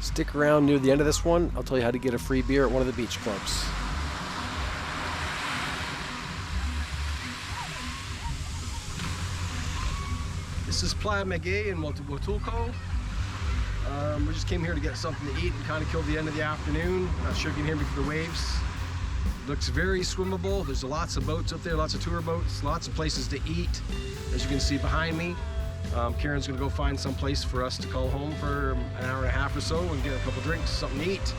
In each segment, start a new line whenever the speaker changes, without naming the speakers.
Stick around near the end of this one. I'll tell you how to get a free beer at one of the beach clubs. This is Playa Maguey in Huatulco. We just came here to get something to eat and kind of kill the end of the afternoon. Not sure if you can hear me for the waves. Looks very swimmable. There's lots of boats up there, lots of tour boats, lots of places to eat. As you can see behind me, Karen's gonna go find some place for us to call home for an hour and a half or so and get a couple drinks, something to eat,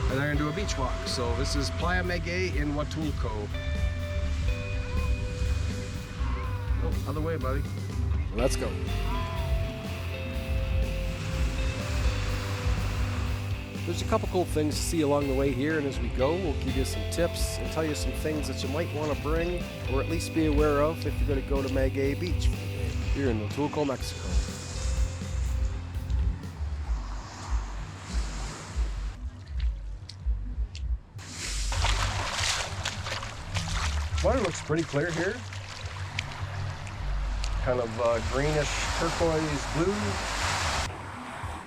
and they're gonna do a beach walk. So this is Playa Maguey in Huatulco. Oh, other way, buddy. Let's go. There's a couple cool things to see along the way here, and as we go, we'll give you some tips and tell you some things that you might want to bring or at least be aware of if you're going to go to Maguey Beach here in Huatulco, Mexico. Water looks pretty clear here. Kind of greenish turquoise blue.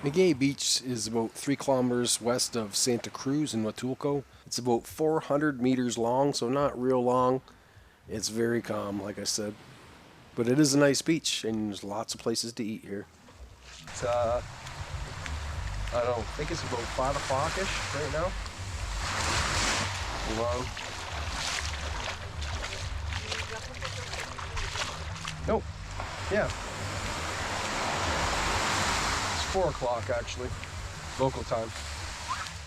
Maguey Beach is about 3 kilometers west of Santa Cruz in Huatulco. It's about 400 meters long, so not real long. It's very calm, like I said. But it is a nice beach, and there's lots of places to eat here. It's, I don't think it's about 5 o'clock-ish right now. Long. Nope. Yeah. 4 o'clock actually, local time.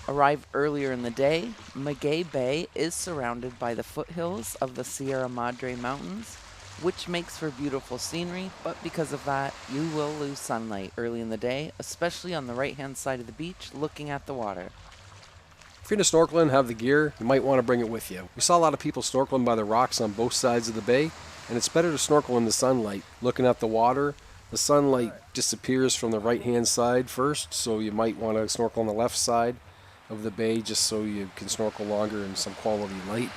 Arrive earlier in the day, Maguey Bay is surrounded by the foothills of the Sierra Madre Mountains, which makes for beautiful scenery, but because of that, you will lose sunlight early in the day, especially on the right-hand side of the beach looking at the water.
If you're into snorkeling and have the gear, you might want to bring it with you. We saw a lot of people snorkeling by the rocks on both sides of the bay, and it's better to snorkel in the sunlight, looking at the water. The sunlight disappears from the right-hand side first, so you might want to snorkel on the left side of the bay just so you can snorkel longer in some quality light.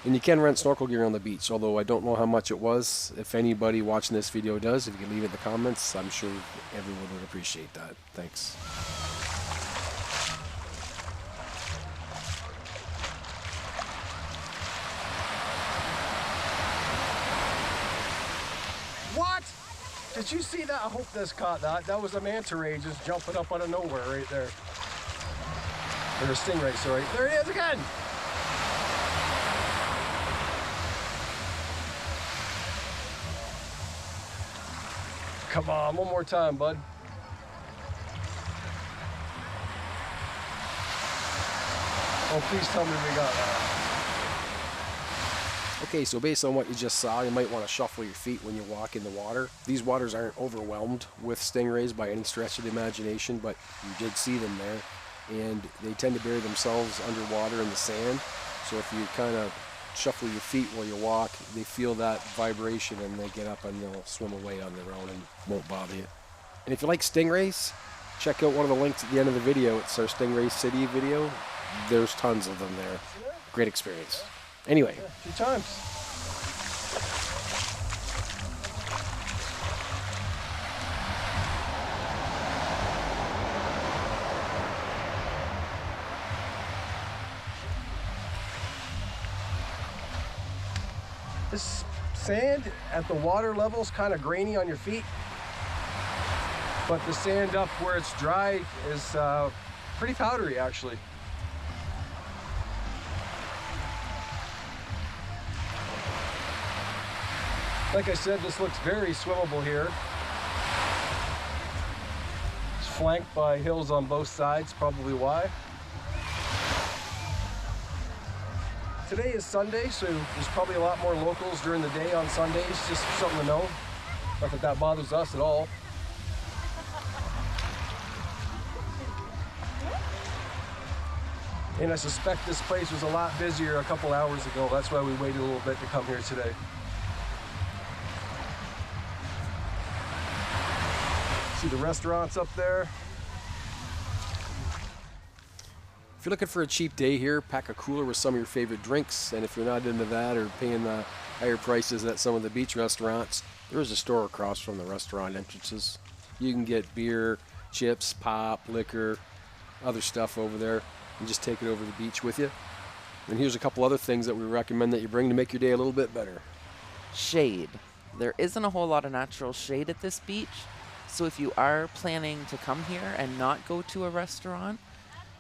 And you can rent snorkel gear on the beach, although I don't know how much it was. If anybody watching this video does, if you can leave it in the comments, I'm sure everyone would appreciate that. Thanks. What? Did you see that? I hope this caught that. That was a manta ray just jumping up out of nowhere right there. Or a stingray, sorry. There it is again! Come on, one more time, bud. Oh, please tell me we got that. Okay, so based on what you just saw, you might want to shuffle your feet when you walk in the water. These waters aren't overwhelmed with stingrays by any stretch of the imagination, but you did see them there. And they tend to bury themselves underwater in the sand. So if you kind of shuffle your feet while you walk, they feel that vibration and they get up and they'll swim away on their own and won't bother you. And if you like stingrays, check out one of the links at the end of the video. It's our Stingray City video. There's tons of them there. Great experience. Anyway. Yeah, 2 times. This sand at the water level is kind of grainy on your feet, but the sand up where it's dry is pretty powdery actually. Like I said, this looks very swimmable here. It's flanked by hills on both sides, probably why. Today is Sunday, so there's probably a lot more locals during the day on Sundays, just something to know. Not that that bothers us at all. And I suspect this place was a lot busier a couple hours ago. That's why we waited a little bit to come here today. See the restaurants up there. If you're looking for a cheap day here, pack a cooler with some of your favorite drinks. And if you're not into that or paying the higher prices at some of the beach restaurants, there is a store across from the restaurant entrances. You can get beer, chips, pop, liquor, other stuff over there and just take it over the beach with you. And here's a couple other things that we recommend that you bring to make your day a little bit better.
Shade. There isn't a whole lot of natural shade at this beach, so if you are planning to come here and not go to a restaurant,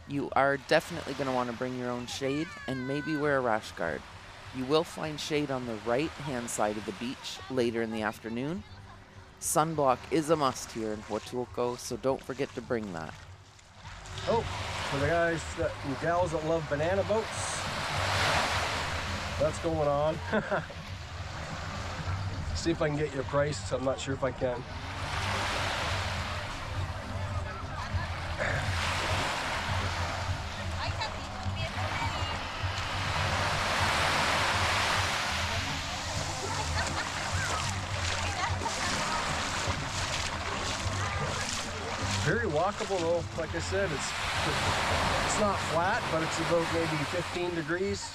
you are definitely going to want to bring your own shade and maybe wear a rash guard. You will find shade on the right-hand side of the beach later in the afternoon. Sunblock is a must here in Huatulco, so don't forget to bring that.
Oh, for the guys and gals that love banana boats, that's going on. See if I can get you a price. I'm not sure if I can. Very walkable though, like I said, it's not flat, but it's about maybe 15 degrees.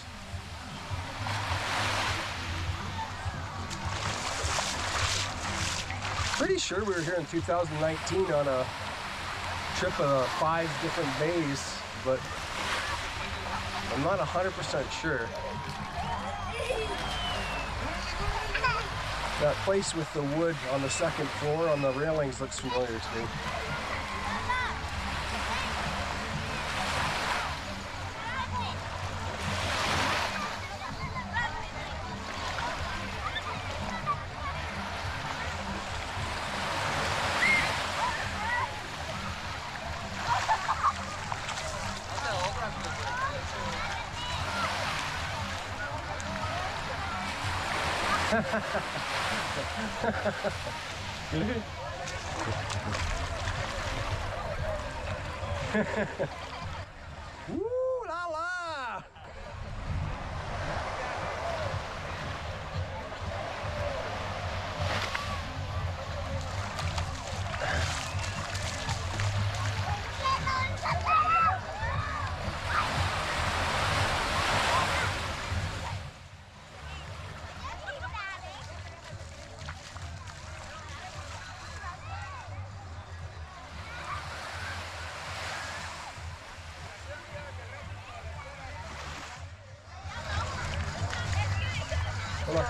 Pretty sure we were here in 2019 on a trip of 5 different bays, but I'm not 100% sure. That place with the wood on the second floor on the railings looks familiar to me. Woo, LALA! Hold on.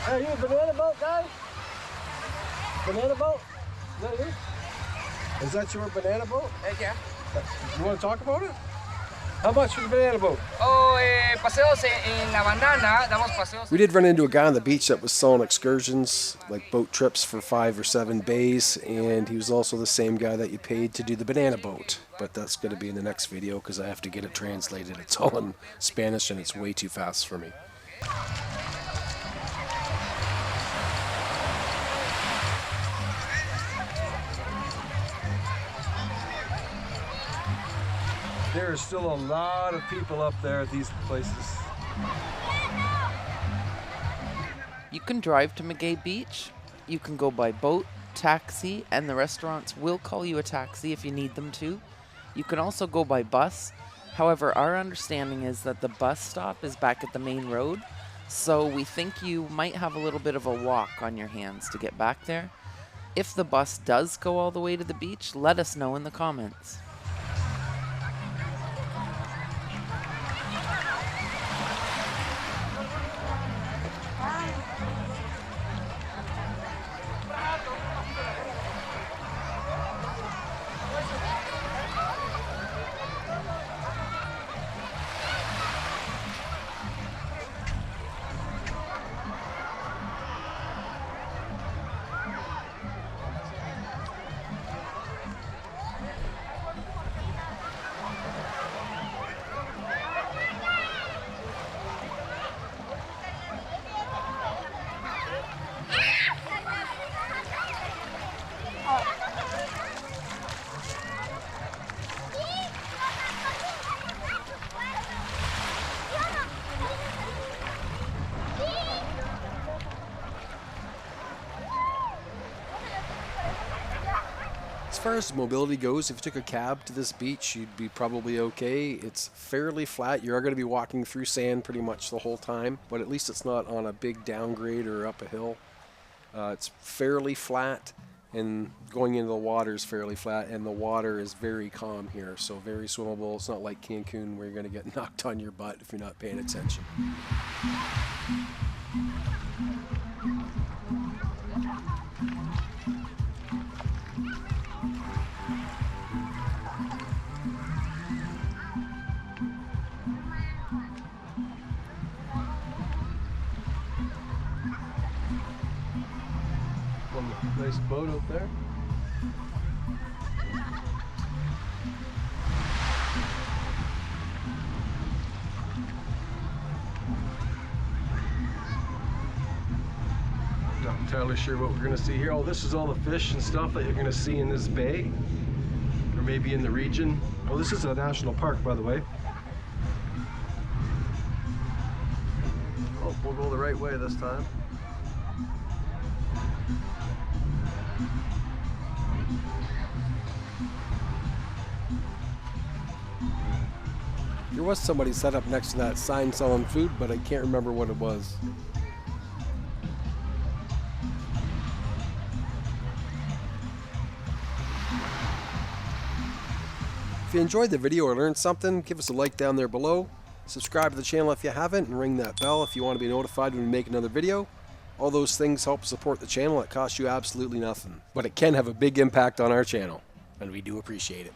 Hey, are you a banana boat guy? Banana boat? Is that you? Is that your banana boat?
Yeah.
You want to talk about it? How much for the banana boat?
Paseos en la banana, damos paseos.
We did run into a guy on the beach that was selling excursions, like boat trips for 5 or 7 bays, and he was also the same guy that you paid to do the banana boat. But that's going to be in the next video because I have to get it translated. It's all in Spanish and it's way too fast for me. There are still a lot of people up there at these places.
You can drive to Maguey Beach. You can go by boat, taxi, and the restaurants will call you a taxi if you need them to. You can also go by bus. However, our understanding is that the bus stop is back at the main road, so we think you might have a little bit of a walk on your hands to get back there. If the bus does go all the way to the beach, let us know in the comments.
As far as mobility goes, if you took a cab to this beach, you'd be probably okay. It's fairly flat. You are going to be walking through sand pretty much the whole time, but at least it's not on a big downgrade or up a hill. It's fairly flat, and going into the water is fairly flat, and the water is very calm here, so very swimmable. It's not like Cancun where you're going to get knocked on your butt if you're not paying attention. Nice boat out there. Not entirely sure what we're going to see here. Oh, this is all the fish and stuff that you're going to see in this bay, or maybe in the region. Oh, this is a national park, by the way. Oh, we'll go the right way this time. There was somebody set up next to that sign selling food, but I can't remember what it was. If you enjoyed the video or learned something, give us a like down there below. Subscribe to the channel if you haven't, and ring that bell if you want to be notified when we make another video. All those things help support the channel. It costs you absolutely nothing, but it can have a big impact on our channel, and we do appreciate it.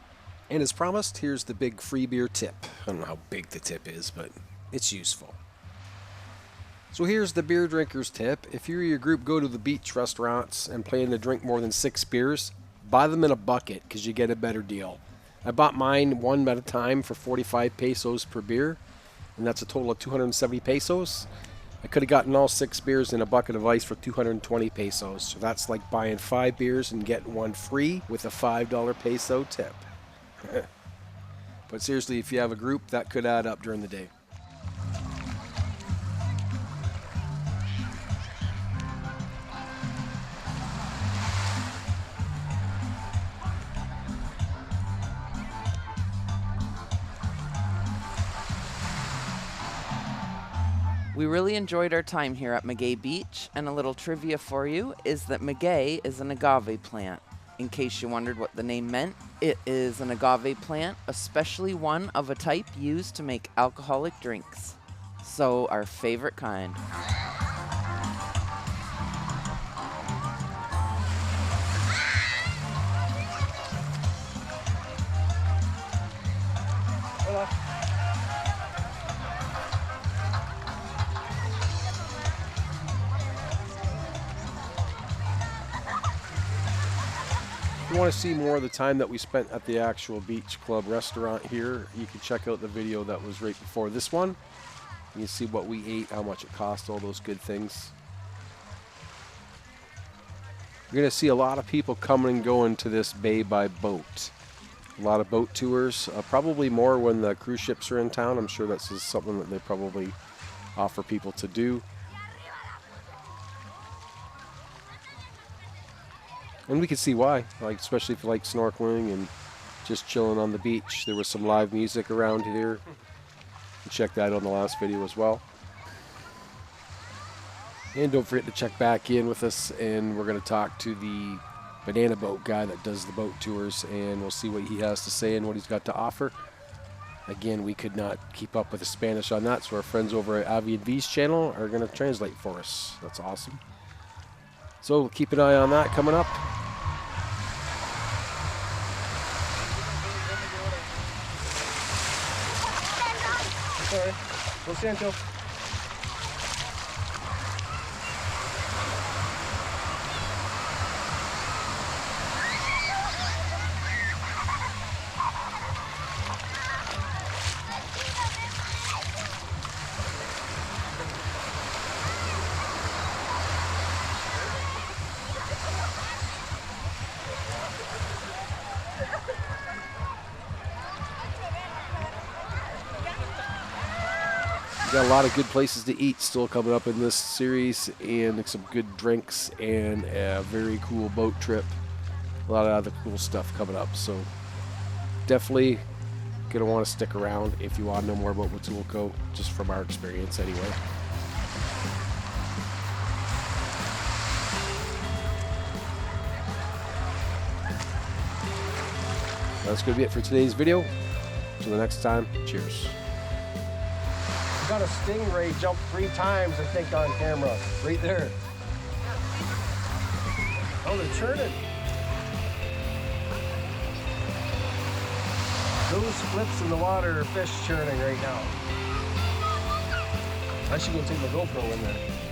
And as promised, here's the big free beer tip. I don't know how big the tip is, but it's useful. So here's the beer drinker's tip. If you or your group go to the beach restaurants and plan to drink more than 6 beers, buy them in a bucket because you get a better deal. I bought mine one at a time for 45 pesos per beer, and that's a total of 270 pesos. I could have gotten all 6 beers in a bucket of ice for 220 pesos. So that's like buying 5 beers and getting one free with a $5 peso tip. But seriously, if you have a group, that could add up during the day.
We really enjoyed our time here at Maguey Beach, and a little trivia for you is that maguey is an agave plant. In case you wondered what the name meant, it is an agave plant, especially one of a type used to make alcoholic drinks. So our favorite kind.
If you want to see more of the time that we spent at the actual beach club restaurant here, you can check out the video that was right before this one. You can see what we ate, how much it cost, all those good things. You're going to see a lot of people coming and going to this bay by boat. A lot of boat tours, probably more when the cruise ships are in town. I'm sure that's just something that they probably offer people to do. And we can see why, like especially if you like snorkeling and just chilling on the beach. There was some live music around here. You can check that out on the last video as well. And don't forget to check back in with us, and we're going to talk to the banana boat guy that does the boat tours, and we'll see what he has to say and what he's got to offer. Again, we could not keep up with the Spanish on that, so our friends over at Avi and V's channel are going to translate for us. That's awesome. So keep an eye on that coming up. Sorry. Lo siento. Got a lot of good places to eat still coming up in this series, and some good drinks and a very cool boat trip. A lot of other cool stuff coming up, so definitely gonna want to stick around if you want to know more about Huatulco, just from our experience anyway. That's going to be it for today's video. Till the next time, cheers. Got a stingray jump 3 times, I think, on camera. Right there. Oh, they're churning. Those flips in the water are fish churning right now. I should go take my GoPro in there.